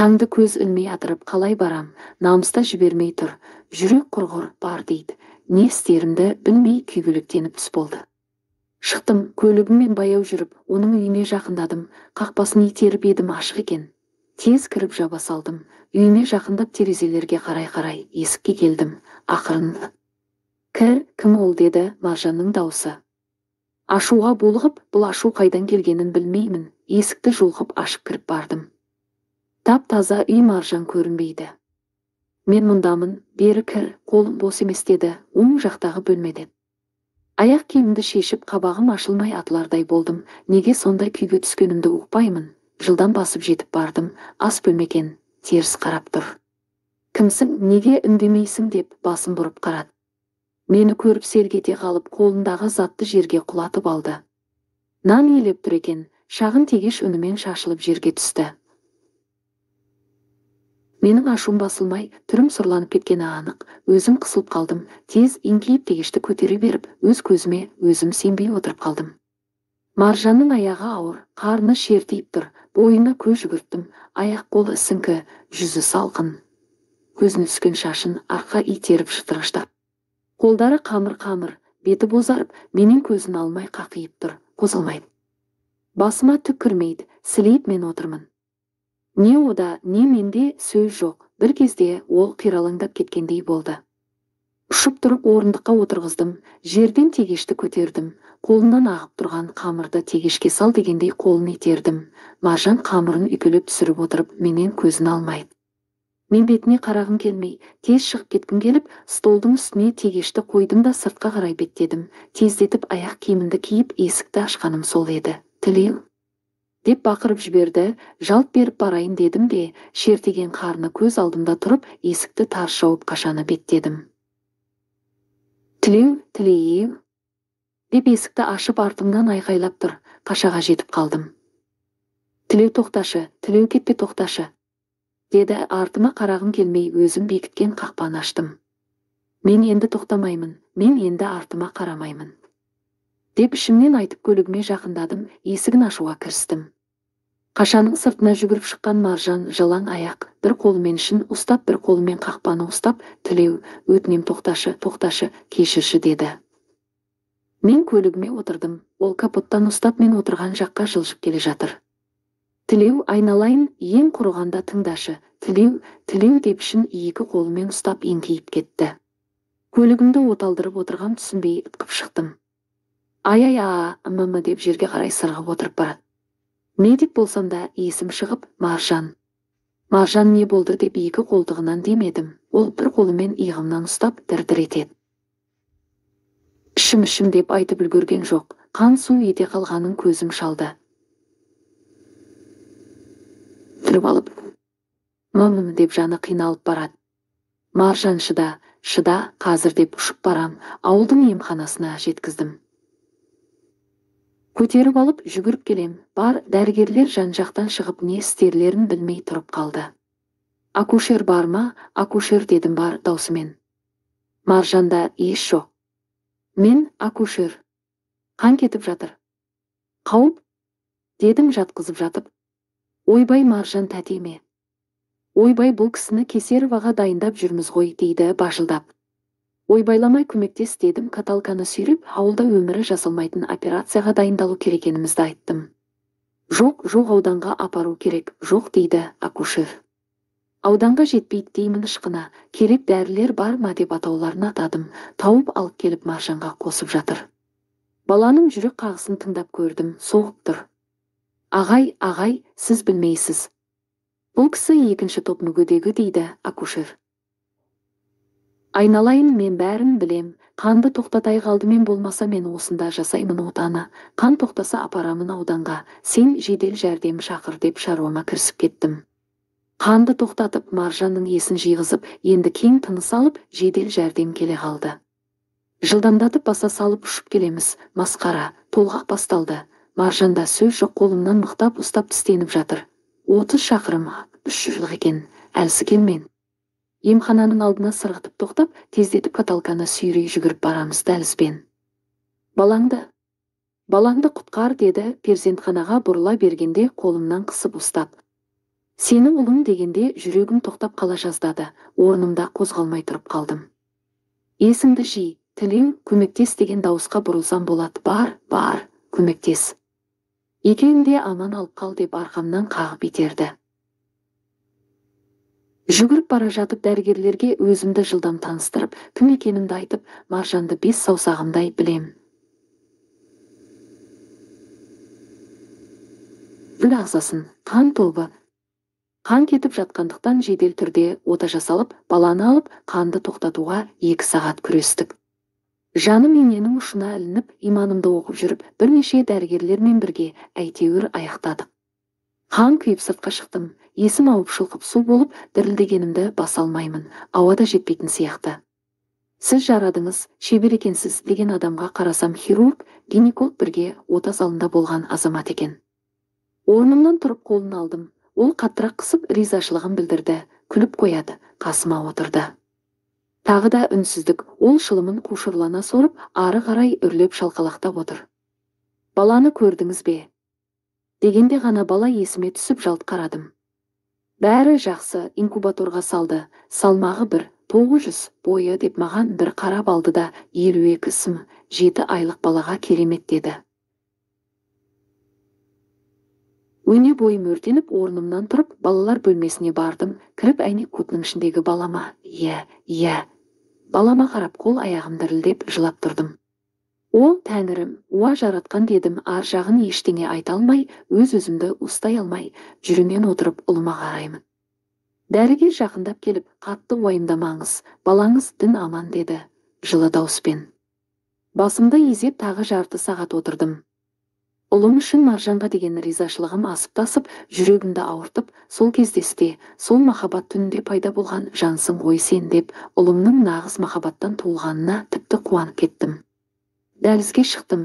Таңды көз ілмей атырып қалай барам, намыста жібермей тұр, жүрек құрғыр бар дейді. Не істерімді білмей күйгелектеніп түс болды. Шықтым, көлігіммен баяу жүріп, оның үйіне жақындадым, қақпасын итеріп едім, ашық екен. Тез кіріп жаба салдым, үйіне жақындап терезелерге қарай есікке келдім, ақырын. Кім ол деді Маржанның даусы. Ашуға булығып, бұл ашу қайдан келгенін білмеймін, есікті жұлқып ашып кіріп бардым. Тап-таза үй, Маржан көрінбейді. Мен мұндамын, бері кір, қолым бос емес деді, оң жақтағы бөлмеде. Аяқ киімімді шешіп, қабағым ашылмай атылардай болдым, неге сондай күйге түскенімді ұқпаймын. Жылдан басып жетіп бардым, ас бөлмекен, теріс қарап тұр. Кімсің, неге үндемейсің деп басын бұрып қарады. Мені көріп сергете қалып, қолындағы затты жерге құлатып алды. Нан елеп тұр екен, шағын тегеш үнімен шашылып жерге түсті. Менің ашуым басылмай, түрім сұрланып кеткені анық, өзім қысылып қалдым, тез еңкейіп тегешті көтере беріп, өз көзіме өзім сенбей отырып қалдым. Маржанның аяғы ауыр, қарны шертиіп тұр, бойына көз жүгірттім, аяқ-қолы ісіңкі, жүзі салқын. Көзіне түскен шашын арқа итеріп шытырғыштап. Қолдары қамыр-қамыр, беті бозарып, менен көзін алмай қақиып тұр, қозғалмайды. Басыма түк кірмейді, сілейіп мен отырмын. Не ода, не менде сөз жоқ, бір кезде ол қиралаңдап кеткендей болды. Ұшып тұрып орындыққа отырғыздым, жерден тегешті көтердім, қолынан ағып тұрған қамырды тегешке сал дегендей қолын итердім. Маржан қамырын үйкелеп түсіріп отырып, менен көзін алмайды. Мен бетіне қарағым келмей, тез шығып кеткім келіп, столдың үстіне тегешті қойдым да сыртқа қарай беттедім. Тездетіп аяқ киімімді киіп, есікті ашқаным сол еді. Тілеу деп бақырып жіберді, жалт беріп барайын дедім де, шертеген қарны көз алдымда тұрып, есікті тарс жауып қашаны беттедім. Тілеу деп есікті ашып артымнан айқайлап тұр, қашаға жетіп қалдым. Тілеу тоқташы, Тілеу кетпе тоқташы, деді. Артыма қарағым келмей өзім бекіткен қақпаны аштым. Мен енді тоқтамаймын, мен енді артыма қарамаймын деп ішімнен айтып көлігіме жақындадым, есігін ашуға кірістім. Қашаның сыртына жүгіріп шыққан Маржан жалаң аяқ, бір қолымен ішін ұстап, бір қолымен қақпаны ұстап, Тілеу, өтінем тоқташы, кешірші деді. Мен көлігіме отырдым, ол капоттан ұстап мен отырған жаққа жылжып келе жатыр. Тілеу, айналайын, ең құрығанда тыңдашы, Тілеу деп ішін екі қолымен ұстап еңкейіп кетті. Көлігімді оталдырып отырған түсінбей ытқып шықтым. Ай-ай-а, деп жерге қарай сырғып отырып барады. Не деп болсам да есім шығып, Маржан не болды деп екі қолтығынан демедім. Ол бір қолымен иығымнан ұстап дір-дір етеді. Ішім деп айтып үлгерген жоқ, қан су ете қалғанын көзім шалды. Тұрып алып, деп жаны қиналып барады. Маржан, шыда, қазір деп ұшып барам, ауылдың емханасына жеткіздім. Көтеріп алып жүгіріп келем, бар дәрігерлер жан-жақтан шығып не істерлерін білмей тұрып қалды. Акушер бар ма, акушер дедім бар даусымен. Маржанда еш жоқ. Мен акушер. Қан кетіп жатыр. Қауіп? Дедім жатқызып жатып. Ойбай, Маржан тәтеме. Ойбай, бұл кісіні Кесероваға дайындап жүрміз ғой, дейді бажылдап. Ойбайламай көмектес дедім, каталканы сүйреп, ауылда өмірі жасалмайтын операцияға дайындалу керекенімізді айттым. Жоқ, ауданға апару керек, жоқ дейді акушер. Ауданға жетпейді деймін ышқына, керек дәрілер бар ма деп атауларын атадым, тауып алып келіп Маржанға қосып жатыр. Баланың жүрек қағысын тыңдап көрдім, соғып тұр. Ағай, сіз білмейсіз. Бұл кісі екінші топ мүгедегі дейді акушер. Айналайын, мен бәрін білем, қанды тоқтатай қалды, мен болмаса мен осында жасаймын отаны, қан тоқтаса апарамын ауданға, сен жедел жәрдем шақыр деп шаруама кірісіп кеттім. Қанды тоқтатып, Маржанның есін жиғызып, енді кең тыныс алып, жедел жәрдем келе қалды. Жылдамдатып баса салып ұшып келеміз, масқара, толғақ басталды. Маржанда сөз жоқ, қолымнан мықтап ұстап тістеніп жатыр. 30 шақырым, 3 жыл екен, әлсі келмен. Емхананың алдына сырғытып тоқтап, тездетіп каталканы сүйрей жүгіріп барамыз дәлізбен. Балаңды құтқар деді, перзентханаға бұрыла бергенде қолымнан қысып ұстап. Сенің ұлың дегенде жүрегім тоқтап қала жаздады. Орнымда қозғалмай тұрып қалдым. Есіңді жи, тілеу, көмектес деген дауысқа бұрылсам болады. Бар, көмектес. Екеуін де аман алып қал деп арқамнан қағып итерді. Жүгіріп бара жатып дәрігерлерге өзімді жылдам таныстырып, кім екенімді айтып, Маржанды 5 саусағымдай білем. Гүл ағзасын, қан тобы. Қан кетіп жатқандықтан жедел түрде ота жасалып, баланы алып, қанды тоқтатуға 2 сағат күрестік. Жаным иненің ұшына ілініп, иманымды оқып жүріп, бірнеше дәрігерлермен бірге әйтеуір аяқтадық. Қан күйіп сыртқа шықтым, есім ауып шылқып су болып, дірілдегенімді баса алмаймын, ауада жетпейтін сияқты. Сіз жарадыңыз, шебер екенсіз деген адамға қарасам хирург, гинеколог бірге ота залында болған азамат екен. Орнымнан тұрып қолын алдым. Ол қаттырақ қысып ризашылығын білдірді, күліп қояды, қасыма отырды. Тағы да үнсіздік, ол шылымын қушырлана сорып, ары қарай үрлеп шалқалақтап отыр. Баланы көрдіңіз бе? Дегенде ғана бала есіме түсіп жалт қарадым. Бәрі жақсы, инкубаторға салды, салмағы 900 бойы деп маған бір қарап алды да 52 сым, 7 айлық балаға керемет деді. Өне бойым өртеніп, орнымнан тұрып, балалар бөлмесіне бардым, кіріп әйнек көтінің ішіндегі балама, балама қарап қол аяғым дірілдеп жылап тұрдым. О, тәңірім, уа жаратқан дедім, ар жағын ештеңе айта алмай, өз-өзімді ұстай алмай, жүрімен отырып ұлыма қараймын. Дәрігер жақындап келіп, қатты уайымдамаңыз, балаңыз дін аман деді, жылы дауыспен. Басымды изеп тағы жарты сағат отырдым. Ұлым үшін Маржанға деген ризашылығым асып тасып, жүрегімді ауыртып, сол кездесте, сол махаббат түнінде пайда болған жансың ғой сен деп, ұлымның нағыз махаббаттан туылғанына тіпті қуанып кеттім. Дәлізге шықтым.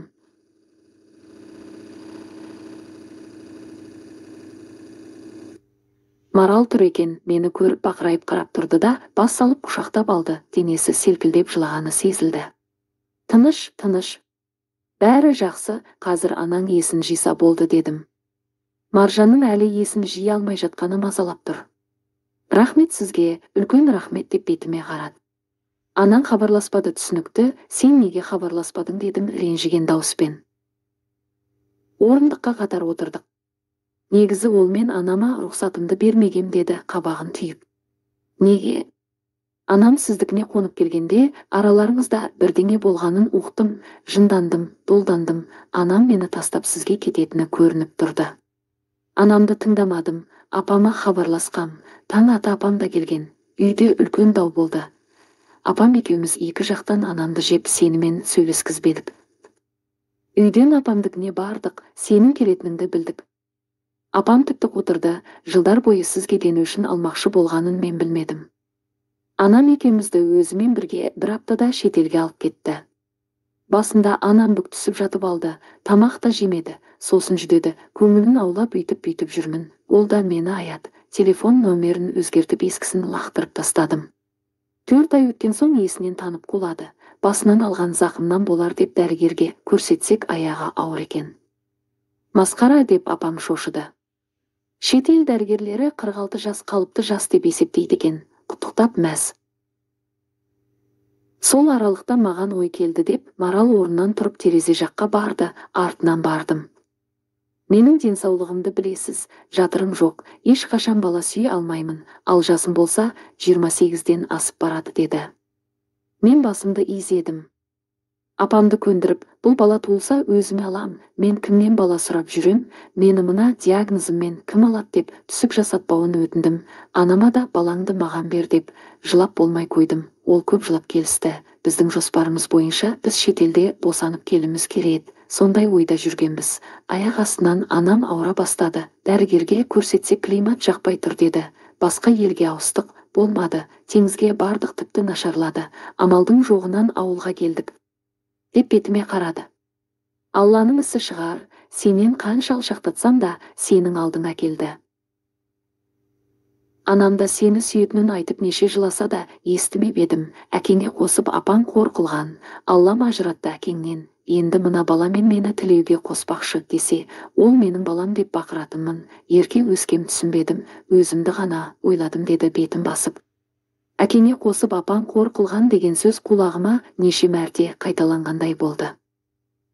Марал тұр екен, мені көріп бақырайып қарап тұрды да, бас салып құшақтап алды, денесі селкілдеп жылағаны сезілді. Тыныш. Бәрі жақсы, қазір анаң есін жиса болды дедім. Маржанның әлі есін жия алмай жатқаны мазалап тұр. Рахмет сізге, үлкен рахмет деп бетіме қарады. Анаң хабарласпады түсінікті, сен неге хабарласпадың дедім ренжіген дауыспен. Орындыққа қатар отырдық. Негізі ол мен анама рұқсатымды бермегем деді қабағын түйіп. Неге? Анам сіздікіне қонып келгенде, араларыңызда бірдеңе болғанын уқтым, жындандым, долдандым, анам мені тастап сізге кететіні көрініп тұрды. Анамды тыңдамадым, апама хабарласқам, таң ата апам да келген, үйде үлкен дау болды. Апам екеуміз екі жақтан анамды жеп сенімен сөйлескізбедік. Үйден апамдікіне бардық, сенің келетініңді білдік. Апам тіпті отырды, жылдар бойы сізге дену үшін алмақшы болғанын мен білмедім. Анам екеумізді өзімен бірге бір аптада шетелге алып кетті. Басында анам бүк түсіп жатып алды, тамақ та жемеді, сосын жүдеді, көңілін аулап үйтіп жүрмін. Ол да мені аяд, телефон нөмерін өзгертіп ескісін лақтырып тастадым. 4 ай өткен соң есінен танып құлады, басынан алған зақымнан болар деп дәрігерге көрсетсек аяғы ауыр екен. Масқара деп апам шошыды. Шетел дәрігерлері 46 жас қалыпты жас деп есептейді екен. Құттықтап мәз. Сол аралықта маған ой келді деп, Марал орнынан тұрып терезе жаққа барды, артынан бардым. Менің денсаулығымды білесіз, жатырым жоқ, ешқашан бала сүйе алмаймын, ал жасым болса 28-ден асып барады деді. Мен басымды изедім. Апамды көндіріп, бұл бала туылса өзіме алам, мен кімнен бала сұрап жүрем, мені мына диагнозыммен кім алады деп түсік жасатпауын өтіндім. Анама да балаңды маған бер деп жылап болмай қойдым. Ол көп жылап келісті. Біздің жоспарымыз бойынша біз шетелде босанып келіміз керек. Сондай ойда жүргенбіз. Аяқ астынан анам ауыра бастады. Дәрігерге көрсетсек климат жақпай тұр деді. Басқа елге ауыстық, болмады. Теңізге бардық, тіпті нашарлады. Амалдың жоғынан ауылға келдік. Деп бетіме қарады. Алланың ісі шығар, сенен қанша алшақтатсам да сенің алдыңа келді. Анамда сені сүйетінін айтып неше жыласа да естімеп едім. Әкеңе қосып апаң қор қылған. Аллам ажыратты әкеңнен. енді мына баламен мені тілеуге қоспақшы десе, ол менің балам деп бақыратынмын. Ерке өскем түсінбедім, өзімді ғана ойладым деді бетін басып. Әкеңе қосып апаң қор қылған деген сөз құлағыма неше мәрте қайталанғандай болды.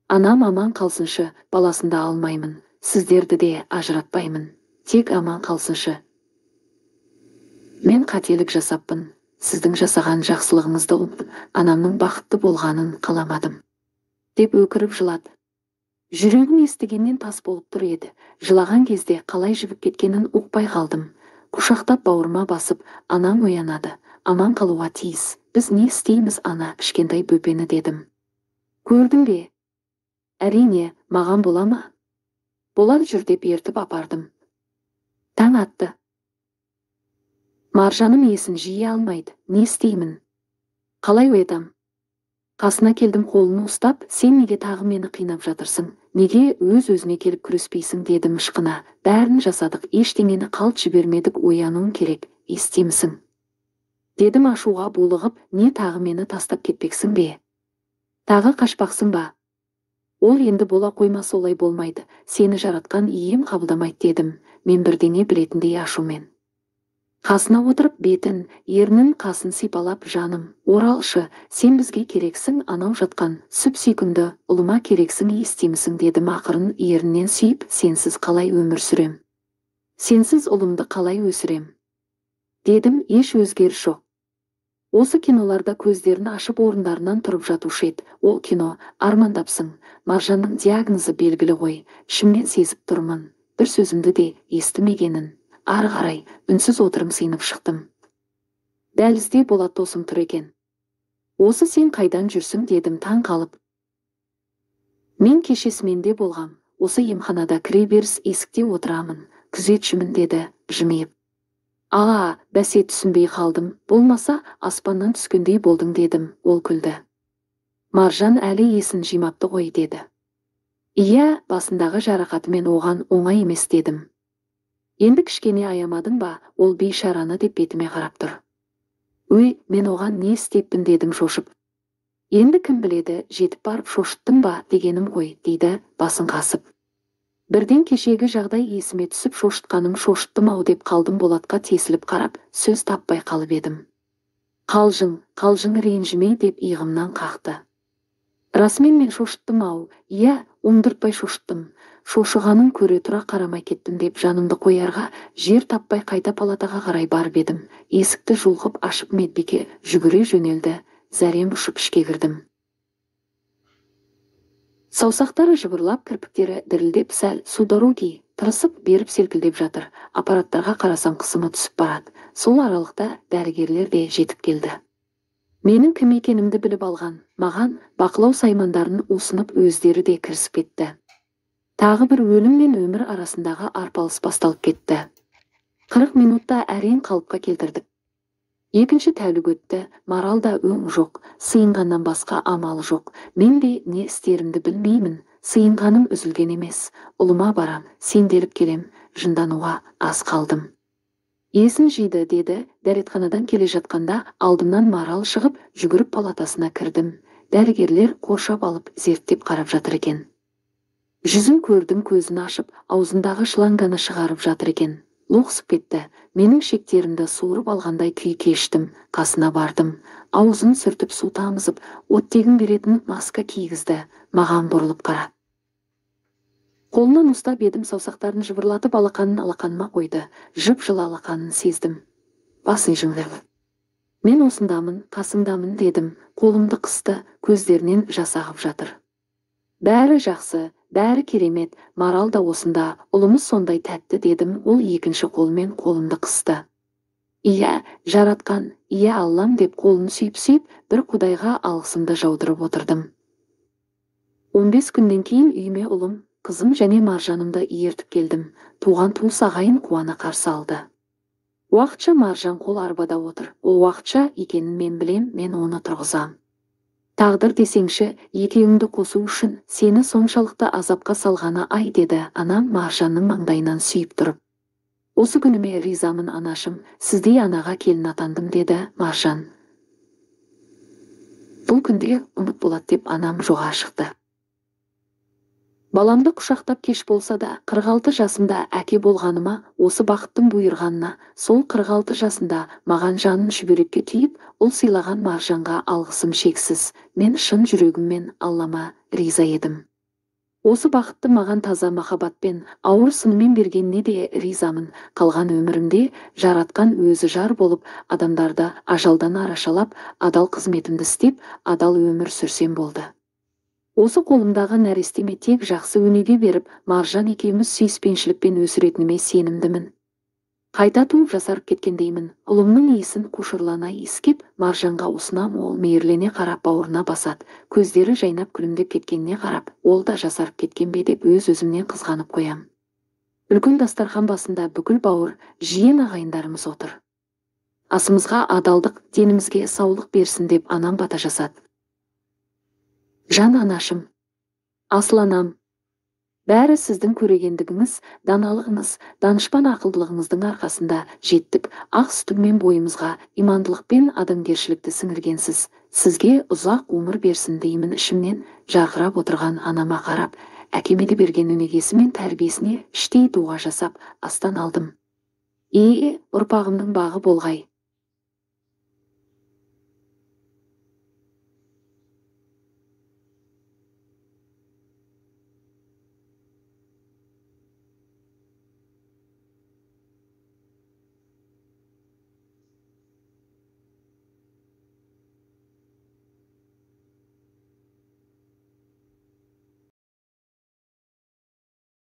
Анам аман қалсыншы, баласында алмаймын, сіздерді де ажыратпаймын, тек аман қалсыншы. Мен қателік жасаппын, сіздің жасаған жақсылығыңызды ұмытып, анамның бақытты болғанын қаламадым, деп өкіріп жылады. Жүрегім естігеннен тас болып тұр еді. Жылаған кезде қалай жібіп кеткенін ұқпай қалдым. Құшақтап бауырыма басып, анам оянады, аман қалуға тиіс. Біз не істейміз ана, кішкентай бөпені дедім. Көрдің бе? Әрине, маған бола ма? Болар, жүр деп ертіп апардым. Таң атты. Маржаным есін жиі алмайды, не істеймін? Қалай оятам? Қасына келдім, қолын ұстап, сен неге тағы мені қинап жатырсың? Неге өз-өзіне келіп күреспейсің дедім ышқына. Бәрін жасадық, ештеңені қалт жібермедік, оянуың керек, естимісің? Дедім ашуға булығып, не тағы мені тастап кетпексің бе? Тағы қашпақсың ба? Ол енді бола қоймас, олай болмайды. Сені жаратқан ием қабылдамайды дедім, мен бірдеңе білетіндей ашумен. Қасына отырып бетін, ернін қасын сипалап, жаным, оралшы, сен бізге керексің, анау жатқан сүп-сүйкімді ұлыма керексің, естимісің дедім ақырын ерінен сүйіп, сенсіз қалай өмір сүрем? Сенсіз ұлымды қалай өсірем? Дедім, еш өзгеріс жоқ. Осы киноларда көздерін ашып орындарынан тұрып жатушы еді. Ол кино, армандапсың, Маржанның диагнозы белгілі ғой, ішімнен сезіп тұрмын, бір сөзімді де естімегенін. Ары қарай үнсіз отырым, сыйынып шықтым. Дәлізде Болат досым тұр екен. Осы сен қайдан жүрсің дедім таң қалып. Мен кешесіменде болғам, осы емханада кіре беріс есікте отырамын, күзетшімін деді жымиып. Аға, бәсе түсінбей қалдым, болмаса аспаннан түскендей болдың дедім, ол күлді. Маржан әлі есін жимапты ғой деді. Иә, басындағы жарақатымен оған оңай емес дедім. Енді кішкене аямадың ба, ол бейшараны деп бетіме қарап тұр. Өй, мен оған не істеппін дедім шошып. Енді кім біледі, жетіп барып шошыттым ба дегенім ғой, дейді басын қасып. Бірден кешегі жағдай есіме түсіп шошытқаным шошыттым ау деп қалдым. Болатқа тесіліп қарап, сөз таппай қалып едім. Қалжың ренжіме деп иығымнан қақты. Расымен мен шошыттым ау, иә, оңдыртпай шошыттым. Шошығанын көре тұра қарамай кеттім деп жанымды қоярға жер таппай қайта палатаға қарай барып едім. Есікті жұлғып ашып медбике жүгіре жөнелді. Зәрем ұшып ішке кірдім. Саусақтары жыбырлап, кірпіктері дірілдеп, сәл судорогий тырысып беріп селкілдеп жатыр. Аппараттарға қарасам қысымы түсіп барады. Сол аралықта дәрігерлер де жетіп келді. Менің кім екенімді біліп алған, маған бақылау саймандарын ұсынып өздері де кірісіп кетті. Тағы бір өлім мен өмір арасындағы арпалыс басталып кетті. 40 минутта әрең қалыпқа келтірдік. Екінші тәулік өтті, Маралда өң жоқ, сыйынғаннан басқа амалы жоқ. Мен де не істерімді білмеймін, сыйынғаным үзілген емес. Ұлыма барам, сенделіп келем, жындануға аз қалдым. Есін жиды деді, дәретханадан келе жатқанда алдымнан Марал шығып, жүгіріп палатасына кірдім. Дәрігерлер қоршап алып, зерттеп қарап жатыр екен. Жүзін көрдің, көзін ашып, аузындағы шланганы шығарып жатыр екен. Лоқсып кетті. Менің шектерімді суырып алғандай күй кештім. Қасына бардым. Аузын сүртіп су тамызып, оттегін беретін маска кигізді. Маған бұрылып қарады. Қолынан ұстап едім, саусақтарын жыбырлатып алақаныма қойды. Жып-жылы алақанын сездім. Басын жыңғырып. Мен осындамын, қасыңдамын дедім. Қолымды қысты, көздерінен жас ағып жатыр. Бәрі жақсы, бәрі керемет, Марал да осында, ұлымыз сондай тәтті дедім. Ол екінші қолмен қолымды қысты. Иә, жаратқан, иә Аллам деп қолын сүйіп-сүйіп, бір Құдайға алғысымды жаудырып отырдым. 15 күннен кейін үйіме ұлым, қызым және Маржанымды ертіп келдім. Туған туыс ағайын қуана қарсы алды. Уақытша Маржан қол арбада отыр. Ол уақытша екенін мен білем, мен оны тұрғызам. Тағдыр десеңші, екеуіңді қосу үшін сені соншалықты азапқа салғаны ай деді анам Маржанның маңдайынан сүйіп тұрып. Осы күніме ризамын анашым, сіздей анаға келін атандым деді Маржан. Бұл күнде ұмыт болады деп анам жоға шықты. Баламды құшақтап кеш болса да, 46 жасымда әке болғаныма, осы бақыттың бұйырғанына, сол 46 жасында маған жанын шүберекке түйіп, ұл сыйлаған Маржанға алғысым шексіз. Мен шын жүрегіммен Аллама риза едім. Осы бақытты маған таза махаббатпен, ауыр сынымен бергеніне де ризамын. Қалған өмірімде жаратқан өзі жар болып, адамдарды ажалдан арашалап, адал қызметімді істеп, адал өмір сүрсем болды. Осы қолымдағы нәрестеме тек жақсы өнеге беріп, Маржан екеуміз сүйіспеншілікпен өсіретініме сенімдімін. Қайта туып жасарып кеткендеймін. Ұлымның иісін қушырлана иіскеп, Маржанға ұсынам, ол мейірлене қарап бауырына басады. Көздері жайнап күлімдеп кеткеніне қарап, ол да жасарып кеткен бе деп өз-өзімнен қызғанып қоям. Үлкен дастархан басында бүкіл бауыр, жиен ағайындарымыз отыр. Асымызға адалдық, денімізге саулық берсін деп анам бата жасады. Жан анашым, асыл анам, бәрі сіздің көрегендігіңіз, даналығыңыз, данышпан ақылдылығыңыздың арқасында жеттік. Ақ сүтіңмен бойымызға имандылықпен адамгершілікті сіңіргенсіз. Сізге ұзақ өмір берсін деймін ішімнен. Жарқырап отырған анама қарап, әкеме де берген өнегесі мен тәрбиесіне іштей дуа жасап астан алдым. Ұрпағымның бағы болғай.